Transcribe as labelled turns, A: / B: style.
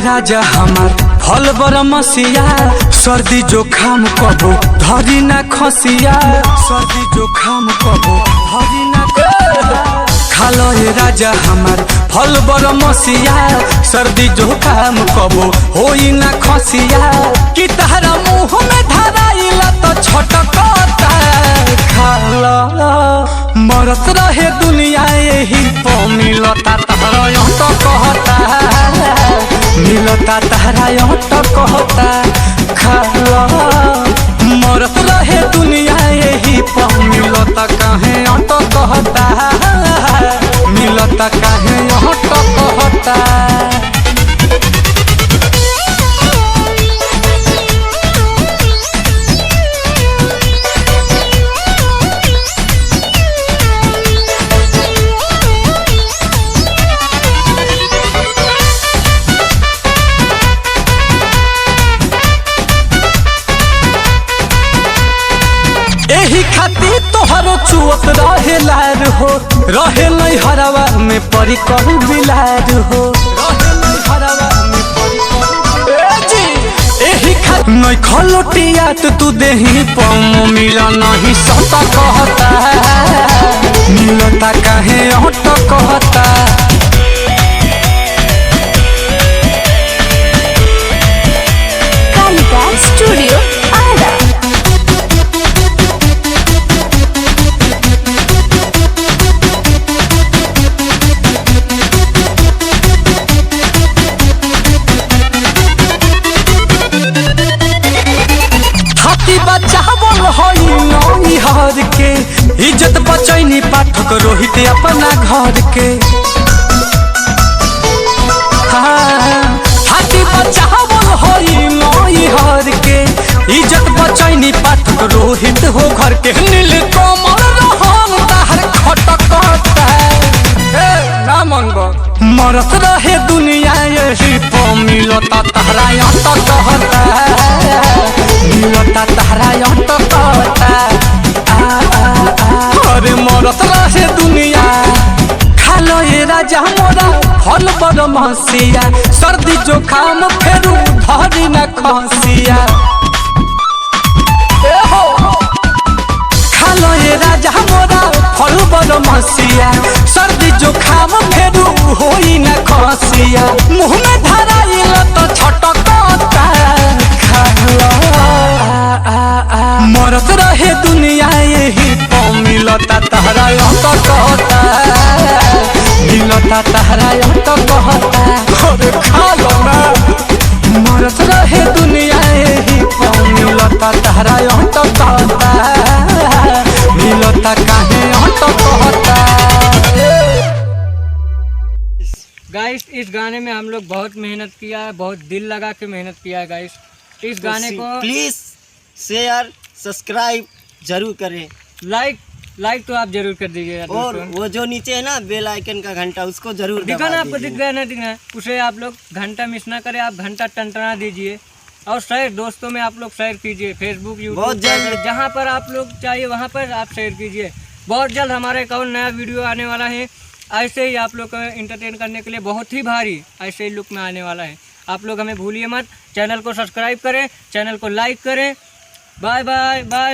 A: राजा हमार फल बरमसिया, सर्दी जोखाम कबो धरी ना खसिया, सर्दी जोखाम कबो धरी ना खसिया। खालो ये राजा हमार फल बरमसिया, सर्दी जोखाम कबो होई ना खसिया। कि तहरा मुँह में धराइला तो छटकता, खाला मरत रहे दुनिया यही तो मिलता तहरा यहाँ तो कहता, मिलता तहरा यहाँ तो कहता। खाला मरत रहे दुनिया यही तो मिलता काहे यहाँ तो कहता, मिलता काहे यहाँ तो कहता। एही खातिर तोहरो चुअत रहे लार हो, रहे नहीं हरवा में परी कहू बिलार हो, रहे नहीं हरवा में परी कहू। एही खातिर नहीं खलोटिया तू देही पम मिला नहीं सता कहता, मिलता काहे हट कहता।
B: कालिका स्टूडियो आरा।
A: बचावल हई नई हर के, इज्जत बचैनी पाठक रोहित अपना घर के। हाथी बचावल हई नई हर के, इज्जत बचैनी पाठक रोहित हो घर के। नील कमल रहन ताहर खटकता, ना मनबो मरत रहे दुनिया यही तो मिलता तहरा यहाँ तो कहता, मिलता तहरा यहाँ तो कहता। अरे मरत रहे दुनिया। खालो ये राजा मोरा फल बरमसिया, सर्दी जोखाम फेरू धरी ना खसिया। खालो ये राजा मोरा फल बरमसिया, सर्दी जोखाम फेरू होई ना खसिया। मुँह में धराइला तो छटकता, खाला मरत रहे दुनिया यही तो मिलता तहरा यहाँ तो कहता, मिलता तहरा यहाँ तो कहता। अरे खालो ना मरत रहे दुनिया यही तो मिलता तहरा यहाँ तो कहता, मिलता काहे यहाँ तो कहता।
C: गाइस इस गाने में हम लोग बहुत मेहनत किया है, बहुत दिल लगा के मेहनत किया है गाइस। इस गाने को
D: प्लीज शेयर सब्सक्राइब जरूर करें,
C: लाइक तो आप जरूर कर दीजिएगा।
D: और वो जो नीचे है ना बेल आइकन का घंटा उसको जरूर
C: दिखा ना, आपको दिख गया ना, दिखना उसे आप लोग घंटा मिस ना करें, आप घंटा टंटना दीजिए। और शेयर दोस्तों में आप लोग शेयर कीजिए, फेसबुक यूट्यूब जहाँ पर आप लोग चाहिए वहाँ पर आप शेयर कीजिए। बहुत जल्द हमारे अकाउंट नया वीडियो आने वाला है, ऐसे ही आप लोग को इंटरटेन करने के लिए बहुत ही भारी ऐसे ही लुक में आने वाला है। आप लोग हमें भूलिए मत, चैनल को सब्सक्राइब करें, चैनल को लाइक करें। Bye bye by.